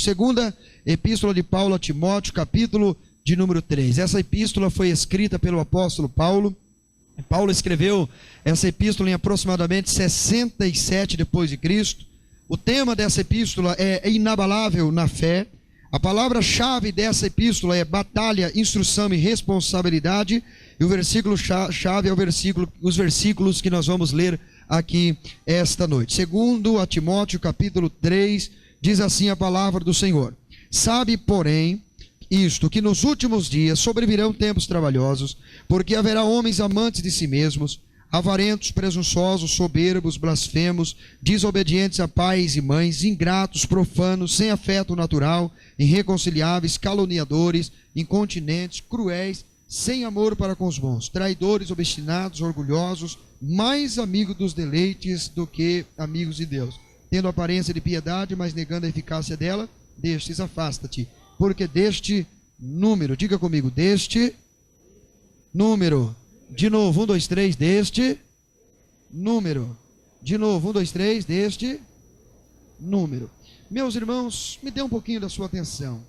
Segunda epístola de Paulo a Timóteo, capítulo de número 3. Essa epístola foi escrita pelo apóstolo Paulo. Paulo escreveu essa epístola em aproximadamente 67 depois de Cristo. O tema dessa epístola é inabalável na fé. A palavra-chave dessa epístola é batalha, instrução e responsabilidade. E o versículo-chave é os versículos que nós vamos ler aqui esta noite. Segundo a Timóteo, capítulo 3, diz assim a palavra do Senhor. Sabe, porém, isto, que nos últimos dias sobrevirão tempos trabalhosos, porque haverá homens amantes de si mesmos, avarentos, presunçosos, soberbos, blasfemos, desobedientes a pais e mães, ingratos, profanos, sem afeto natural, irreconciliáveis, caluniadores, incontinentes, cruéis, sem amor para com os bons, traidores, obstinados, orgulhosos, mais amigos dos deleites do que amigos de Deus, tendo aparência de piedade, mas negando a eficácia dela, destes afasta-te, porque deste número, diga comigo, deste número, de novo, 1, 2, 3, deste número, de novo, 1, 2, 3, deste número. Meus irmãos, me dê um pouquinho da sua atenção.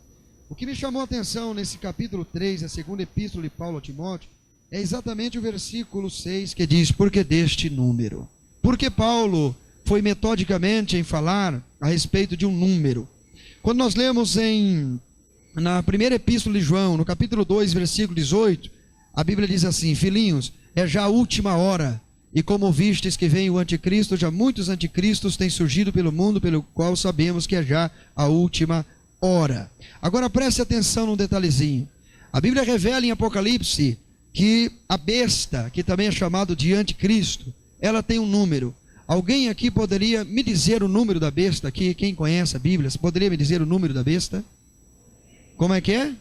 O que me chamou a atenção nesse capítulo 3, a segunda epístola de Paulo a Timóteo, é exatamente o versículo 6 que diz, porque deste número. Porque Paulo foi metodicamente em falar a respeito de um número. Quando nós lemos na primeira epístola de João, no capítulo 2, versículo 18, a Bíblia diz assim, filhinhos, é já a última hora, e como vistes que vem o anticristo, já muitos anticristos têm surgido pelo mundo, pelo qual sabemos que é já a última hora. Agora preste atenção num detalhezinho. A Bíblia revela em Apocalipse que a besta, que também é chamado de anticristo, ela tem um número. Alguém aqui poderia me dizer o número da besta aqui? Quem conhece a Bíblia, você poderia me dizer o número da besta? Como é que é?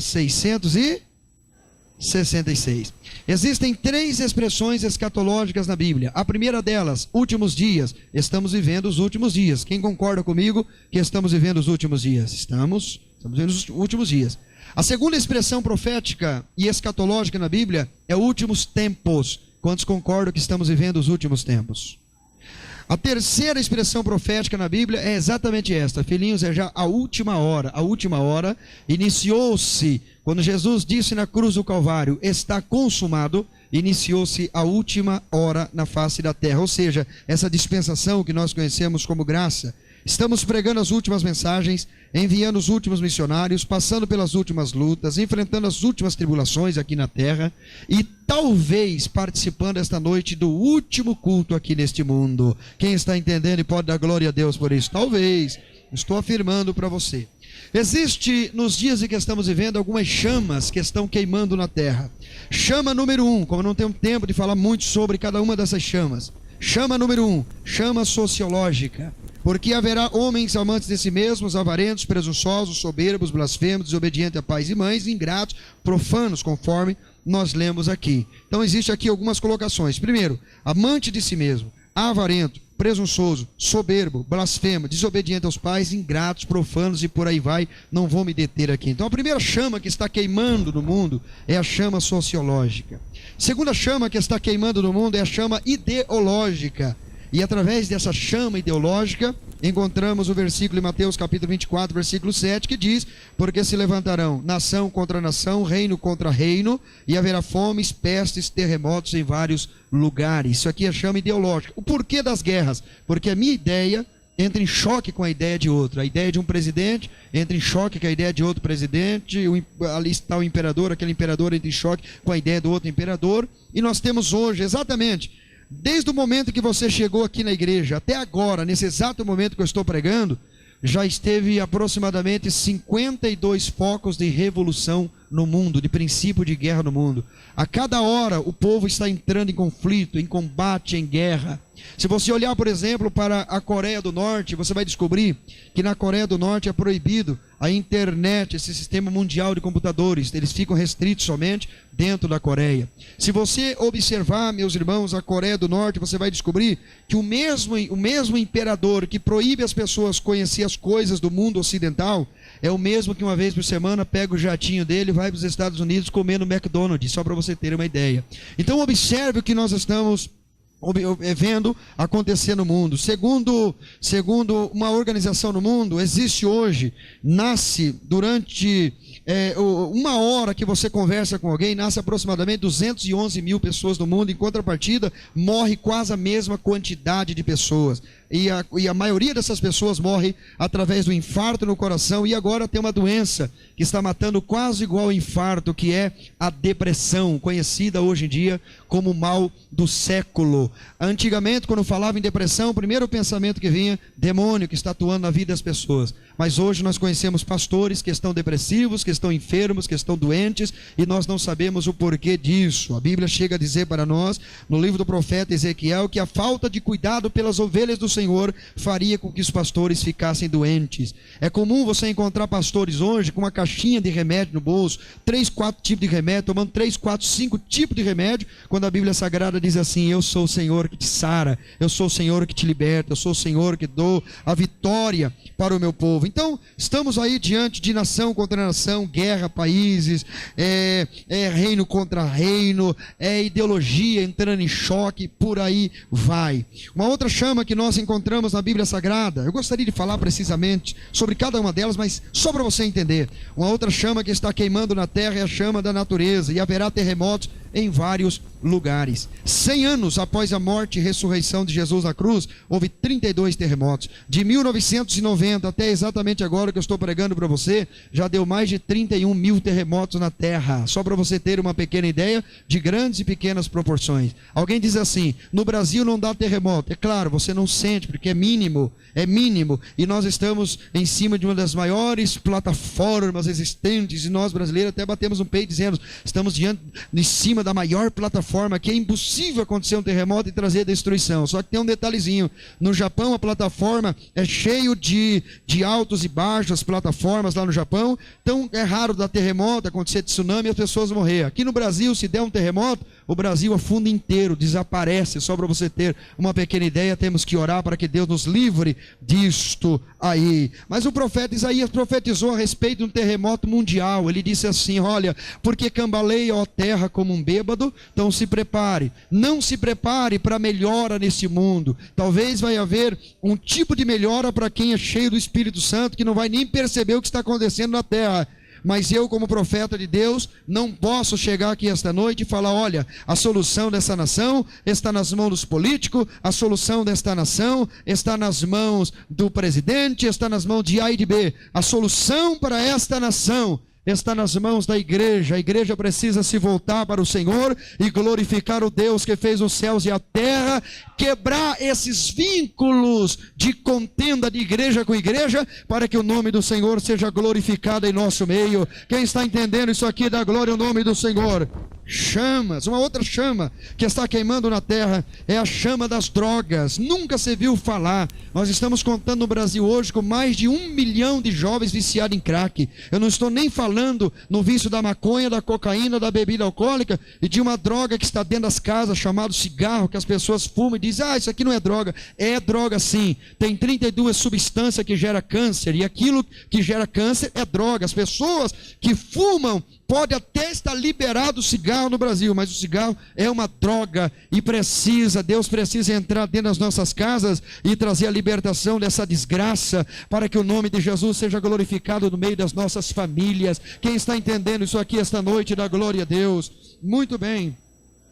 666. Existem 3 expressões escatológicas na Bíblia. A primeira delas, últimos dias. Estamos vivendo os últimos dias. Quem concorda comigo que estamos vivendo os últimos dias? Estamos vivendo os últimos dias. A segunda expressão profética e escatológica na Bíblia é últimos tempos. Quantos concordam que estamos vivendo os últimos tempos? A terceira expressão profética na Bíblia é exatamente esta. Filhinhos, é já a última hora. A última hora iniciou-se quando Jesus disse na cruz do Calvário, está consumado, iniciou-se a última hora na face da terra. Ou seja, essa dispensação que nós conhecemos como graça. Estamos pregando as últimas mensagens, enviando os últimos missionários, passando pelas últimas lutas, enfrentando as últimas tribulações aqui na terra e talvez participando esta noite do último culto aqui neste mundo. Quem está entendendo e pode dar glória a Deus por isso? Talvez. Estou afirmando para você. Existe nos dias em que estamos vivendo algumas chamas que estão queimando na terra. Chama número 1, como não tenho tempo de falar muito sobre cada uma dessas chamas. Chama número 1, chama sociológica. Porque haverá homens amantes de si mesmos, avarentos, presunçosos, soberbos, blasfemos, desobedientes a pais e mães, ingratos, profanos, conforme nós lemos aqui. Então existe aqui algumas colocações. Primeiro, amante de si mesmo, avarento, presunçoso, soberbo, blasfemo, desobediente aos pais, ingratos, profanos e por aí vai. Não vou me deter aqui. Então a primeira chama que está queimando no mundo é a chama sociológica. A segunda chama que está queimando no mundo é a chama ideológica. E através dessa chama ideológica, encontramos o versículo em Mateus capítulo 24, versículo 7, que diz, porque se levantarão nação contra nação, reino contra reino, e haverá fomes, pestes, terremotos em vários lugares. Isso aqui é chama ideológica. O porquê das guerras? Porque a minha ideia entra em choque com a ideia de outro. A ideia de um presidente entra em choque com a ideia de outro presidente, ali está o imperador, aquele imperador entra em choque com a ideia do outro imperador, e nós temos hoje, exatamente, desde o momento que você chegou aqui na igreja, até agora, nesse exato momento que eu estou pregando, já esteve aproximadamente 52 focos de revolução no mundo, de princípio de guerra no mundo. A cada hora o povo está entrando em conflito, em combate, em guerra. Se você olhar, por exemplo, para a Coreia do Norte, você vai descobrir que na Coreia do Norte é proibido a internet, esse sistema mundial de computadores. Eles ficam restritos somente dentro da Coreia. Se você observar, meus irmãos, a Coreia do Norte, você vai descobrir que o mesmo imperador que proíbe as pessoas conhecer as coisas do mundo ocidental é o mesmo que uma vez por semana pega o jatinho dele e vai para os Estados Unidos comer no McDonald's, só para você ter uma ideia. Então observe o que nós estamos vendo acontecer no mundo. Segundo uma organização no mundo, existe hoje, nasce durante uma hora que você conversa com alguém, nasce aproximadamente 211 mil pessoas no mundo. Em contrapartida, morre quase a mesma quantidade de pessoas. E a maioria dessas pessoas morre através do infarto no coração. E agora tem uma doença que está matando quase igual ao infarto, que é a depressão, conhecida hoje em dia como o mal do século. Antigamente, quando falava em depressão, o primeiro pensamento que vinha, demônio que está atuando na vida das pessoas. Mas hoje nós conhecemos pastores que estão depressivos, que estão enfermos, que estão doentes, e nós não sabemos o porquê disso. A Bíblia chega a dizer para nós, no livro do profeta Ezequiel, que a falta de cuidado pelas ovelhas do Senhor faria com que os pastores ficassem doentes. É comum você encontrar pastores hoje com uma caixinha de remédio no bolso, 3, 4 tipos de remédio, tomando 3, 4, 5 tipos de remédio, quando a Bíblia Sagrada diz assim: eu sou o Senhor que te sara, eu sou o Senhor que te liberta, eu sou o Senhor que dou a vitória para o meu povo. Então, estamos aí diante de nação contra nação, guerra, países, reino contra reino, ideologia entrando em choque, por aí vai. Uma outra chama que nós encontramos na Bíblia Sagrada, eu gostaria de falar precisamente sobre cada uma delas, mas só para você entender. Uma outra chama que está queimando na terra é a chama da natureza, e haverá terremotos em vários lugares. 100 anos após a morte e ressurreição de Jesus na cruz, houve 32 terremotos. De 1990 até exatamente agora que eu estou pregando para você, já deu mais de 31 mil terremotos na terra. Só para você ter uma pequena ideia de grandes e pequenas proporções. Alguém diz assim: no Brasil não dá terremoto. É claro, você não sente, porque é mínimo, e nós estamos em cima de uma das maiores plataformas existentes, e nós brasileiros até batemos um peito dizendo: estamos em cima da maior plataforma, que é impossível acontecer um terremoto e trazer destruição. Só que tem um detalhezinho: no Japão a plataforma é cheio de altos e baixos, as plataformas lá no Japão, então é raro dar terremoto, acontecer tsunami e as pessoas morrer. Aqui no Brasil, se der um terremoto, o Brasil afunda inteiro, desaparece. Só para você ter uma pequena ideia, temos que orar para que Deus nos livre disto aí. Mas o profeta Isaías profetizou a respeito de um terremoto mundial. Ele disse assim: olha, porque cambaleia, ó terra, como um bêbado, então se prepare. Não se prepare para melhora nesse mundo. Talvez vai haver um tipo de melhora para quem é cheio do Espírito Santo, que não vai nem perceber o que está acontecendo na terra. Mas eu, como profeta de Deus, não posso chegar aqui esta noite e falar: olha, a solução dessa nação está nas mãos dos políticos, a solução desta nação está nas mãos do presidente, está nas mãos de A e de B. A solução para esta nação está nas mãos da igreja. A igreja precisa se voltar para o Senhor e glorificar o Deus que fez os céus e a terra, quebrar esses vínculos de contenda de igreja com igreja, para que o nome do Senhor seja glorificado em nosso meio. Quem está entendendo isso aqui, dá glória ao nome do Senhor. Chamas, uma outra chama que está queimando na terra é a chama das drogas. Nunca se viu falar. Nós estamos contando no Brasil hoje com mais de 1 milhão de jovens viciados em crack. Eu não estou nem falando no vício da maconha, da cocaína, da bebida alcoólica e de uma droga que está dentro das casas, chamado cigarro, que as pessoas fumam e dizem: ah, isso aqui não é droga. É droga sim. Tem 32 substâncias que geram câncer, e aquilo que gera câncer é droga. As pessoas que fumam, pode até estar liberado o cigarro no Brasil, mas o cigarro é uma droga e Deus precisa entrar dentro das nossas casas e trazer a libertação dessa desgraça, para que o nome de Jesus seja glorificado no meio das nossas famílias. Quem está entendendo isso aqui esta noite, dá glória a Deus. Muito bem,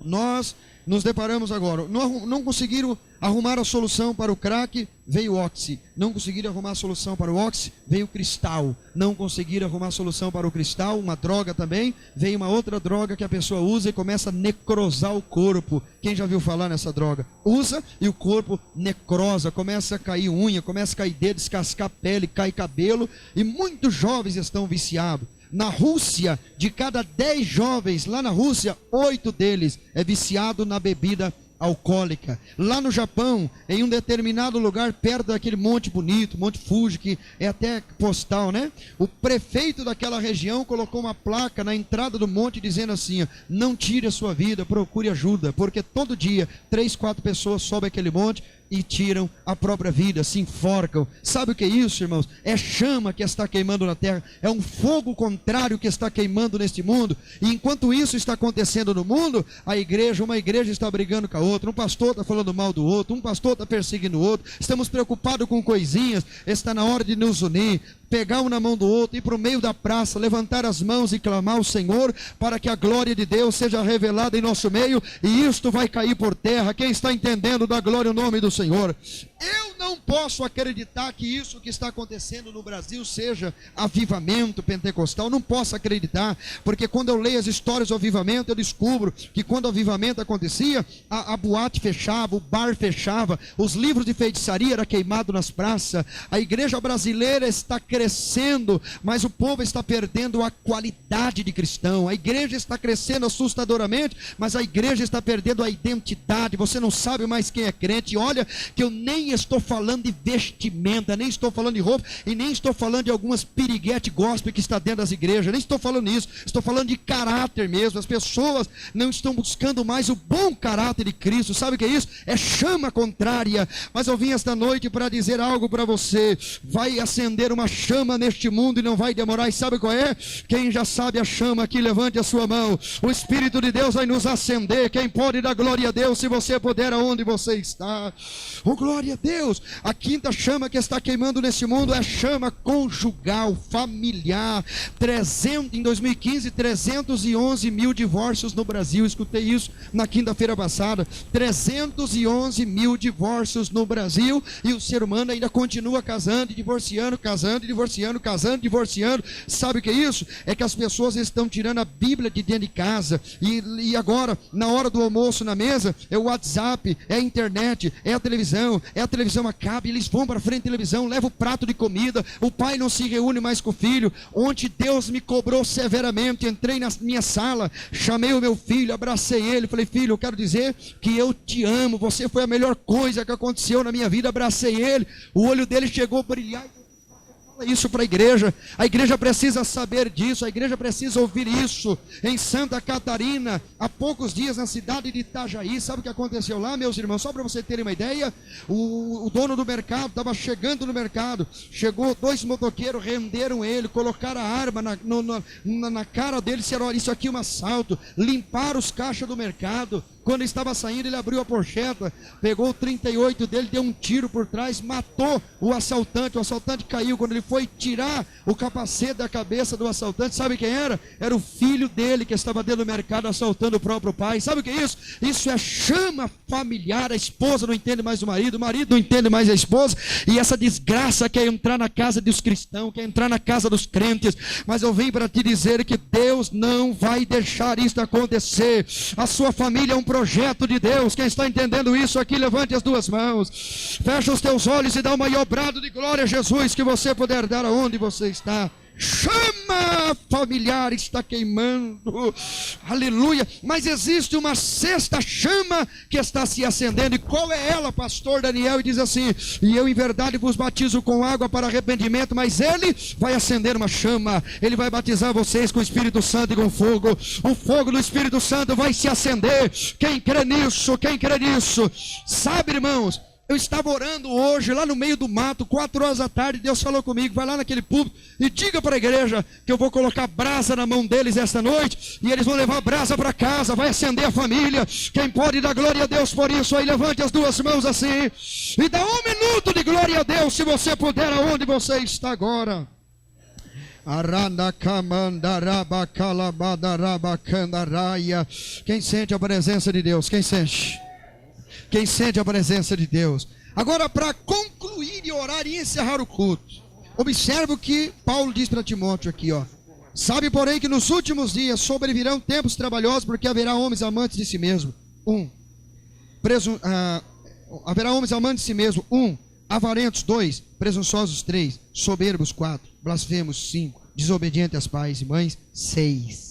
nós nos deparamos agora, não conseguiram arrumar a solução para o crack, veio o oxi. Não conseguiram arrumar a solução para o oxi, veio o cristal. Não conseguiram arrumar a solução para o cristal, uma droga também, veio uma outra droga que a pessoa usa e começa a necrosar o corpo. Quem já viu falar nessa droga? Usa e o corpo necrosa, começa a cair unha, começa a cair dedo, descascar pele, cai cabelo, e muitos jovens estão viciados. Na Rússia, de cada 10 jovens, lá na Rússia, 8 deles é viciado na bebida alcoólica. Lá no Japão, em um determinado lugar, perto daquele monte bonito, Monte Fuji, que é até postal, né? O prefeito daquela região colocou uma placa na entrada do monte dizendo assim: não tire a sua vida, procure ajuda, porque todo dia 3, 4 pessoas sobem aquele monte, e tiram a própria vida, se enforcam. Sabe o que é isso, irmãos? É chama que está queimando na terra, é um fogo contrário que está queimando neste mundo. E enquanto isso está acontecendo no mundo, uma igreja está brigando com a outra, um pastor está falando mal do outro, um pastor está perseguindo o outro, estamos preocupados com coisinhas. Está na hora de nos unir, pegar um na mão do outro, ir para o meio da praça, levantar as mãos e clamar ao Senhor, para que a glória de Deus seja revelada em nosso meio, e isto vai cair por terra. Quem está entendendo, dá glória ao nome do Senhor. Eu não posso acreditar que isso que está acontecendo no Brasil seja avivamento pentecostal, não posso acreditar, porque quando eu leio as histórias do avivamento, eu descubro que quando o avivamento acontecia, a boate fechava, o bar fechava, os livros de feitiçaria eram queimados nas praças. A igreja brasileira está crescendo, mas o povo está perdendo a qualidade de cristão. A igreja está crescendo assustadoramente, mas a igreja está perdendo a identidade. Você não sabe mais quem é crente. E olha que eu nem estou falando de vestimenta, nem estou falando de roupa, e nem estou falando de algumas piriguete gospel que está dentro das igrejas, nem estou falando isso, estou falando de caráter mesmo. As pessoas não estão buscando mais o bom caráter de Cristo. Sabe o que é isso? É chama contrária. Mas eu vim esta noite para dizer algo para você. Vai acender uma chama neste mundo e não vai demorar. E sabe qual é? Quem já sabe a chama aqui, levante a sua mão. O Espírito de Deus vai nos acender. Quem pode dar glória a Deus, se você puder, aonde você está? Oh, glória a Deus! A quinta chama que está queimando nesse mundo é a chama conjugal, familiar. Em 2015, 311 mil divórcios no Brasil. Escutei isso na quinta-feira passada. 311 mil divórcios no Brasil, e o ser humano ainda continua casando e divorciando, casando e divorciando, casando e divorciando. Sabe o que é isso? É que as pessoas estão tirando a Bíblia de dentro de casa, e agora, na hora do almoço na mesa, é o WhatsApp, é a internet, é a televisão acaba, eles vão para frente da televisão, levam o prato de comida, o pai não se reúne mais com o filho. Ontem Deus me cobrou severamente. Entrei na minha sala, chamei o meu filho, abracei ele, falei: filho, eu quero dizer que eu te amo, você foi a melhor coisa que aconteceu na minha vida. Abracei ele, o olho dele chegou a brilhar. Isso para a igreja precisa saber disso, a igreja precisa ouvir isso. Em Santa Catarina, há poucos dias, na cidade de Itajaí, sabe o que aconteceu lá, meus irmãos? Só para você terem uma ideia, o dono do mercado estava chegando no mercado, chegou 2 motoqueiros, renderam ele, colocaram a arma na cara dele, disseram: olha, isso aqui é um assalto, limparam os caixas do mercado. Quando estava saindo, ele abriu a porcheta, pegou o 38 dele, deu um tiro por trás, matou o assaltante caiu. Quando ele foi tirar o capacete da cabeça do assaltante, sabe quem era? Era o filho dele, que estava dentro do mercado assaltando o próprio pai. Sabe o que é isso? Isso é chama familiar. A esposa não entende mais o marido não entende mais a esposa, e essa desgraça quer entrar na casa dos cristãos, quer entrar na casa dos crentes. Mas eu vim para te dizer que Deus não vai deixar isso acontecer. A sua família é um projeto de Deus. Quem está entendendo isso aqui, levante as 2 mãos, fecha os teus olhos e dá um maior brado de glória a Jesus que você puder dar aonde você está. Chama familiar está queimando, aleluia. Mas existe uma 6ª chama que está se acendendo. E qual é ela, pastor Daniel? E diz assim: e eu em verdade vos batizo com água para arrependimento, mas ele vai acender uma chama, ele vai batizar vocês com o Espírito Santo e com fogo. O fogo do Espírito Santo vai se acender. Quem crê nisso? Quem crê nisso? Sabe, irmãos, eu estava orando hoje, lá no meio do mato, 4 horas da tarde, Deus falou comigo: vai lá naquele púlpito e diga para a igreja que eu vou colocar brasa na mão deles esta noite, e eles vão levar brasa para casa, vai acender a família. Quem pode dar glória a Deus por isso aí, levante as 2 mãos assim, e dá 1 minuto de glória a Deus, se você puder, aonde você está agora. Quem sente a presença de Deus? Quem sente? Quem sente a presença de Deus? Agora, para concluir e orar e encerrar o culto, observe o que Paulo diz para Timóteo aqui, ó. Sabe, porém, que nos últimos dias sobrevirão tempos trabalhosos, porque haverá homens amantes de si mesmo. Haverá homens amantes de si mesmo. 1. Avarentos. 2. Presunçosos. 3. Soberbos. 4. Blasfemos. 5. Desobedientes aos pais e mães. 6.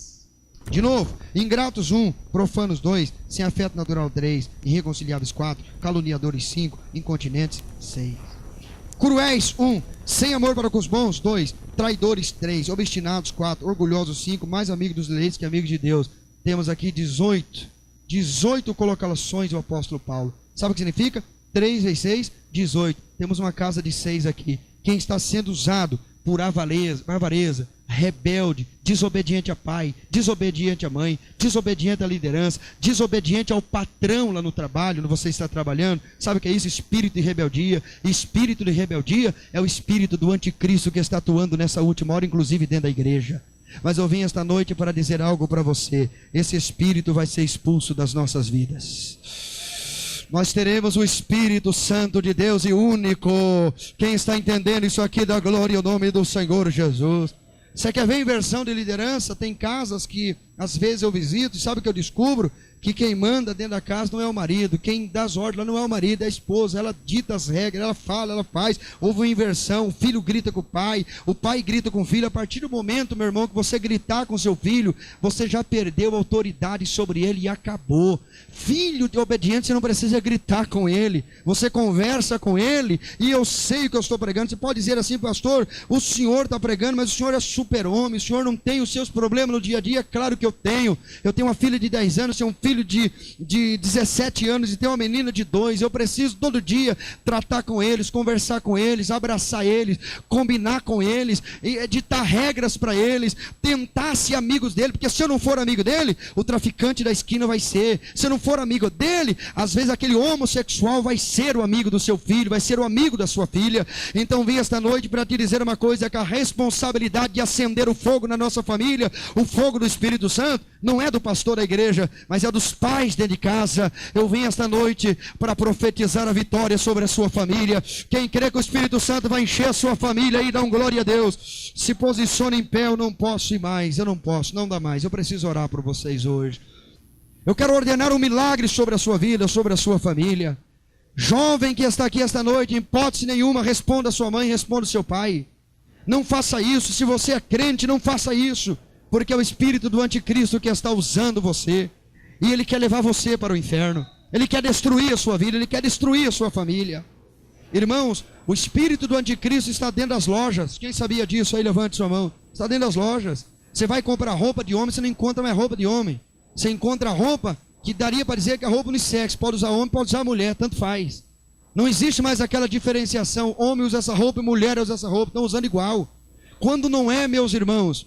De novo, ingratos 1, profanos 2, sem afeto natural 3, irreconciliáveis 4, caluniadores 5, incontinentes 6. Cruéis 1, sem amor para com os bons 2, traidores 3, obstinados 4, orgulhosos 5, mais amigos dos eleitos que amigos de Deus. Temos aqui 18 colocações do apóstolo Paulo. Sabe o que significa? 3 vezes 6, 18. Temos uma casa de 6 aqui. Quem está sendo usado por avareza, rebelde, desobediente a pai, desobediente à mãe, desobediente à liderança, desobediente ao patrão lá no trabalho, onde você está trabalhando, sabe o que é isso? Espírito de rebeldia. Espírito de rebeldia é o espírito do anticristo que está atuando nessa última hora, inclusive dentro da igreja. Mas eu vim esta noite para dizer algo para você. Esse espírito vai ser expulso das nossas vidas. Nós teremos o Espírito Santo de Deus e único. Quem está entendendo isso aqui, dá glória ao nome do Senhor Jesus. Você quer ver inversão de liderança? Tem casas que às vezes eu visito e sabe o que eu descubro? Que quem manda dentro da casa não é o marido, quem dá as ordens lá não é o marido, é a esposa. Ela dita as regras, ela fala, ela faz. Houve uma inversão, o filho grita com o pai grita com o filho. A partir do momento, meu irmão, que você gritar com seu filho, você já perdeu a autoridade sobre ele e acabou. Filho de obediente, você não precisa gritar com ele, você conversa com ele. E eu sei o que eu estou pregando. Você pode dizer assim: pastor, o senhor está pregando, mas o senhor é super-homem, o senhor não tem os seus problemas no dia a dia. Claro que eu tenho uma filha de 10 anos, tenho um filho de 17 anos e tenho uma menina de 2, eu preciso todo dia tratar com eles, conversar com eles, abraçar eles, combinar com eles, editar regras para eles, tentar ser amigos dele, porque se eu não for amigo dele, o traficante da esquina vai ser. Se eu não for amigo dele, às vezes aquele homossexual vai ser o amigo do seu filho, vai ser o amigo da sua filha. Então vim esta noite para te dizer uma coisa, que a responsabilidade de acender o fogo na nossa família, o fogo do Espírito Santo, não é do pastor da igreja, mas é dos pais dentro de casa. Eu vim esta noite para profetizar a vitória sobre a sua família. Quem crê que o Espírito Santo vai encher a sua família e dá um glória a Deus, se posicione em pé. Eu não posso ir mais, eu não posso, não dá mais. Eu preciso orar por vocês hoje. Eu quero ordenar um milagre sobre a sua vida, sobre a sua família. Jovem que está aqui esta noite, em hipótese nenhuma, responda a sua mãe, responda ao seu pai. Não faça isso. Se você é crente, não faça isso, porque é o espírito do anticristo que está usando você. E ele quer levar você para o inferno. Ele quer destruir a sua vida, ele quer destruir a sua família. Irmãos, o espírito do anticristo está dentro das lojas. Quem sabia disso aí, levante sua mão. Está dentro das lojas. Você vai comprar roupa de homem, você não encontra mais roupa de homem. Você encontra roupa que daria para dizer que é roupa unissex. Pode usar homem, pode usar mulher, tanto faz. Não existe mais aquela diferenciação. Homem usa essa roupa e mulher usa essa roupa. Estão usando igual. Quando não é, meus irmãos,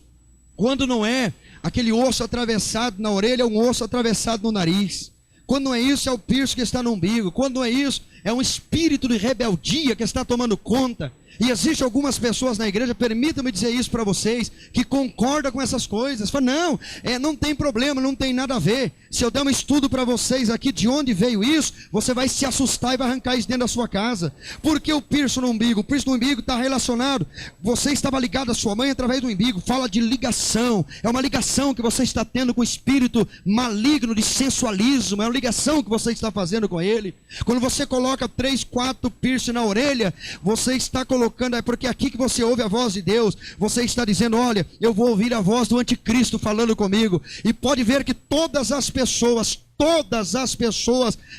quando não é aquele osso atravessado na orelha, é um osso atravessado no nariz. Quando não é isso, é o piercing que está no umbigo. Quando não é isso, é um espírito de rebeldia que está tomando conta. E existem algumas pessoas na igreja, permitam-me dizer isso para vocês, que concordam com essas coisas. Fala, não, não tem problema, não tem nada a ver. Se eu der um estudo para vocês aqui de onde veio isso, você vai se assustar e vai arrancar isso dentro da sua casa. Por que o piercing no umbigo? O piercing no umbigo está relacionado. Você estava ligado à sua mãe através do umbigo. Fala de ligação. É uma ligação que você está tendo com o espírito maligno de sensualismo. É uma ligação que você está fazendo com ele. Quando você coloca 3, 4 piercing na orelha, você está colocando, é porque é aqui que você ouve a voz de Deus. Você está dizendo, olha, eu vou ouvir a voz do anticristo falando comigo. E pode ver que todas as pessoas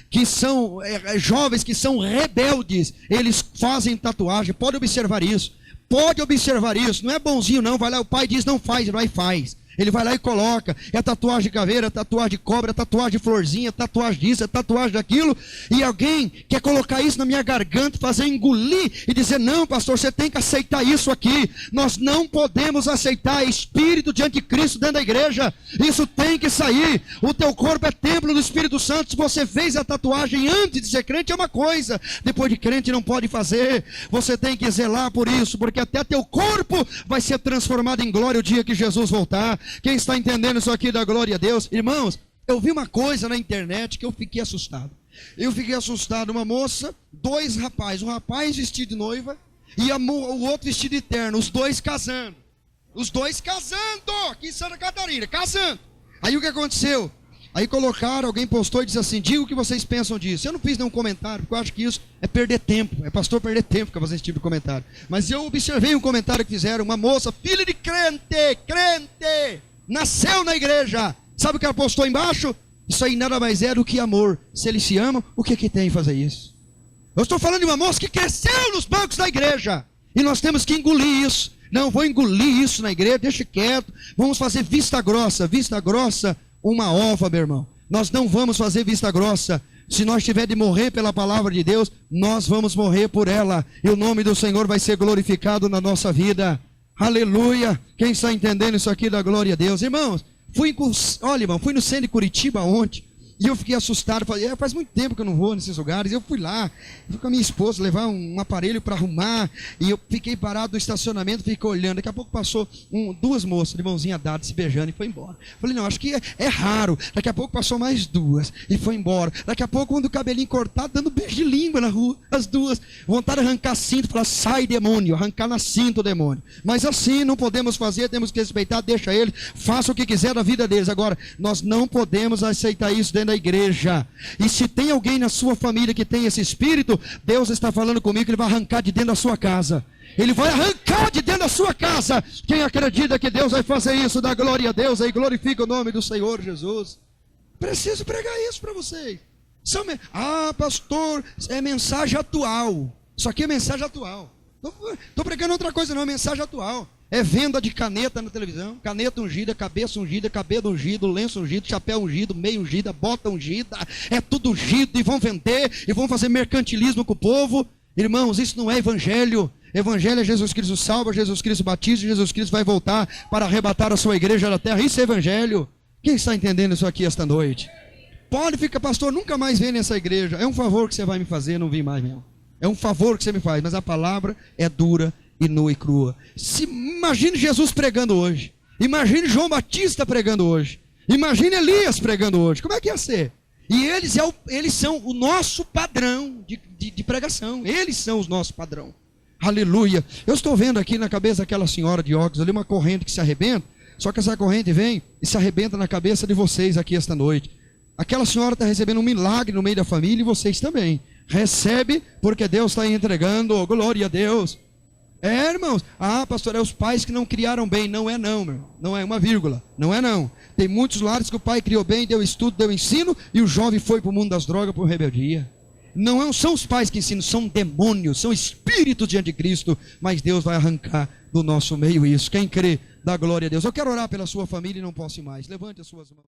que são jovens, que são rebeldes, eles fazem tatuagem. Pode observar isso. Não é bonzinho não, vai lá, o pai diz não faz, vai e faz. Ele vai lá e coloca, é tatuagem de caveira, tatuagem de cobra, tatuagem de florzinha, tatuagem disso, tatuagem daquilo. E alguém quer colocar isso na minha garganta, fazer engolir e dizer, não pastor, você tem que aceitar isso aqui. Nós não podemos aceitar espírito de anticristo dentro da igreja. Isso tem que sair. O teu corpo é templo do Espírito Santo. Se você fez a tatuagem antes de ser crente é uma coisa, depois de crente não pode fazer. Você tem que zelar por isso, porque até teu corpo vai ser transformado em glória o dia que Jesus voltar. Quem está entendendo isso aqui, dá glória a Deus. Irmãos, eu vi uma coisa na internet que eu fiquei assustado. Uma moça, 2 rapazes. Um rapaz vestido de noiva e o outro vestido de terno. Os dois casando. Aqui em Santa Catarina, casando. Aí o que aconteceu? Aí colocaram, alguém postou e disse assim, diga o que vocês pensam disso. Eu não fiz nenhum comentário, porque eu acho que isso é perder tempo. É pastor perder tempo para fazer esse tipo de comentário. Mas eu observei um comentário que fizeram. Uma moça, filha de crente, nasceu na igreja. Sabe o que ela postou embaixo? Isso aí nada mais é do que amor. Se eles se amam, o que tem em fazer isso? Eu estou falando de uma moça que cresceu nos bancos da igreja. E nós temos que engolir isso. Não, vou engolir isso na igreja, deixa quieto. Vamos fazer vista grossa, uma ova, meu irmão. Nós não vamos fazer vista grossa. Se nós tiver de morrer pela palavra de Deus, nós vamos morrer por ela. E o nome do Senhor vai ser glorificado na nossa vida. Aleluia. Quem está entendendo isso aqui, dá glória a Deus. Irmãos, olha, irmão, fui no centro de Curitiba ontem. E eu fiquei assustado, falei, faz muito tempo que eu não vou nesses lugares. Eu fui lá, fui com a minha esposa levar um aparelho para arrumar. E eu fiquei parado no estacionamento, fiquei olhando. Daqui a pouco passou duas moças de mãozinha dada, se beijando, e foi embora. Falei, não, acho que é raro. Daqui a pouco passou mais duas e foi embora. Daqui a pouco, quando o cabelinho cortado, dando beijo de língua na rua, as duas. Vontade de arrancar cinto, falar, sai demônio, arrancar na cinta o demônio. Mas assim não podemos fazer, temos que respeitar, deixa eles, faça o que quiser da vida deles. Agora, nós não podemos aceitar isso dentro da igreja. E se tem alguém na sua família que tem esse espírito, Deus está falando comigo que Ele vai arrancar de dentro da sua casa. Ele vai arrancar de dentro da sua casa. Quem acredita que Deus vai fazer isso, dá glória a Deus aí, glorifica o nome do Senhor Jesus. Preciso pregar isso para vocês. Pastor, é mensagem atual. Isso aqui é mensagem atual. Estou pregando outra coisa não, é mensagem atual. É venda de caneta na televisão, caneta ungida, cabeça ungida, cabelo ungido, lenço ungido, chapéu ungido, meia ungida, bota ungida, é tudo ungido, e vão vender, e vão fazer mercantilismo com o povo. Irmãos, isso não é evangelho. Evangelho é Jesus Cristo salva, Jesus Cristo batiza, Jesus Cristo vai voltar para arrebatar a sua igreja da terra. Isso é evangelho. Quem está entendendo isso aqui esta noite? Pode ficar, pastor, nunca mais vem nessa igreja. É um favor que você vai me fazer, não vim mais mesmo. É um favor que você me faz, mas a palavra é dura e nua e crua. Imagine Jesus pregando hoje. Imagine João Batista pregando hoje. Imagine Elias pregando hoje. Como é que ia ser? E eles são o nosso padrão de pregação. Eles são o nosso padrão. Aleluia. Eu estou vendo aqui na cabeça daquela senhora de óculos ali uma corrente que se arrebenta. Só que essa corrente vem e se arrebenta na cabeça de vocês aqui esta noite. Aquela senhora está recebendo um milagre no meio da família e vocês também. Recebe porque Deus está entregando. Glória a Deus. Irmãos, pastor, é os pais que não criaram bem. Não é não, meu irmão. Não é uma vírgula, não é não. Tem muitos lares que o pai criou bem, deu estudo, deu ensino, e o jovem foi para o mundo das drogas por rebeldia. Não são os pais que ensinam, são demônios, são espíritos de anticristo, mas Deus vai arrancar do nosso meio isso. Quem crê, dá glória a Deus. Eu quero orar pela sua família e não posso ir mais. Levante as suas mãos.